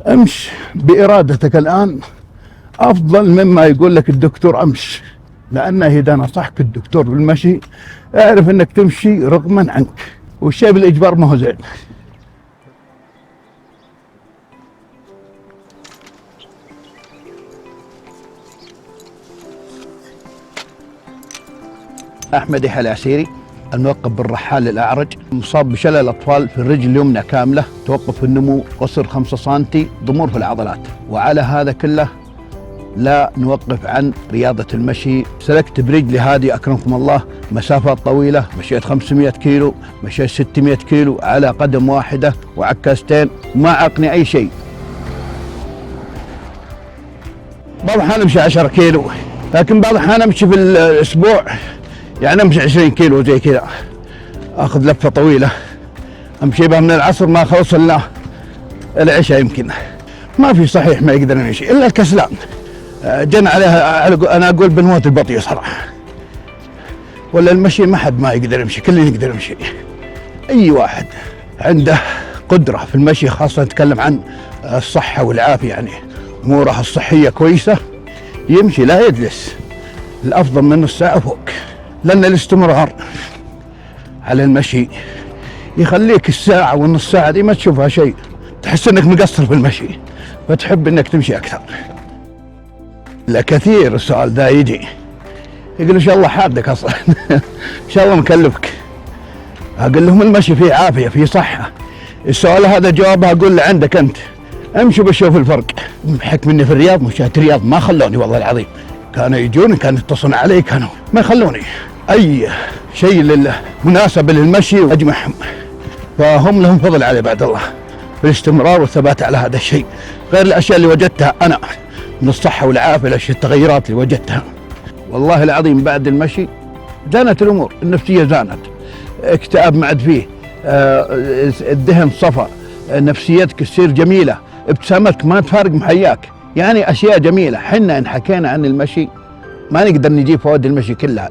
امش بإرادتك الآن أفضل مما يقول لك الدكتور أمش، لأنه إذا نصحك الدكتور بالمشي اعرف أنك تمشي رغما عنك، والشيء بالإجبار ما هو زين. أحمد يحيى العسيري، الملقب بالرحال الأعرج، مصاب بشلل الأطفال في الرجل اليمنى كاملة، توقف النمو، قصر 5 سنتي، ضمور في العضلات. وعلى هذا كله لا نوقف عن رياضة المشي. سلكت برجلي هذه أكرمكم الله مسافات طويلة، مشيت 500 كيلو، مشيت 600 كيلو على قدم واحدة وعكاستين، ما عقني أي شيء. بعض الأحيان أمشي 10 كيلو، لكن بعض الأحيان أمشي في الأسبوع يعني أمشي 20 كيلو زي كذا، أخذ لفة طويلة أمشي بها من العصر ما خلص إلا العشاء. يمكن ما في صحيح ما يقدر يمشي إلا الكسلان، جن عليها أنا أقول بالموت البطيء صراحة. ولا المشي ما حد ما يقدر يمشي، كلنا يقدر يمشي. أي واحد عنده قدرة في المشي، خاصة نتكلم عن الصحة والعافية، يعني أموره الصحية كويسة، يمشي لا يجلس، الأفضل من نص ساعة فوق. لأن الاستمرار على المشي يخليك الساعة والنص ساعة دي ما تشوفها شيء، تحس انك مقصر في المشي فتحب انك تمشي اكثر. لا كثير السؤال ذا يجي، يقول ان شاء الله حادك اصلا ان شاء الله مكلفك. اقول لهم المشي فيه عافية فيه صحة. السؤال هذا جوابه اقول له عندك انت، امشي بشوف الفرق. بحكم اني في الرياض، مشيت الرياض ما خلوني والله العظيم، كانوا يجوني كانوا يتصلون علي، كانوا ما يخلوني اي شيء مناسب للمشي واجمعهم، فهم لهم فضل علي بعد الله بالاستمرار والثبات على هذا الشيء، غير الاشياء اللي وجدتها انا من الصحه والعافيه، الاشياء التغيرات اللي وجدتها. والله العظيم بعد المشي زانت الامور، النفسيه زانت، اكتئاب ما عاد فيه، الذهن صفى، نفسيتك تصير جميله، ابتسامتك ما تفارق محياك، يعني اشياء جميله. حنا ان حكينا عن المشي ما نقدر نجيب فوائد المشي كلها.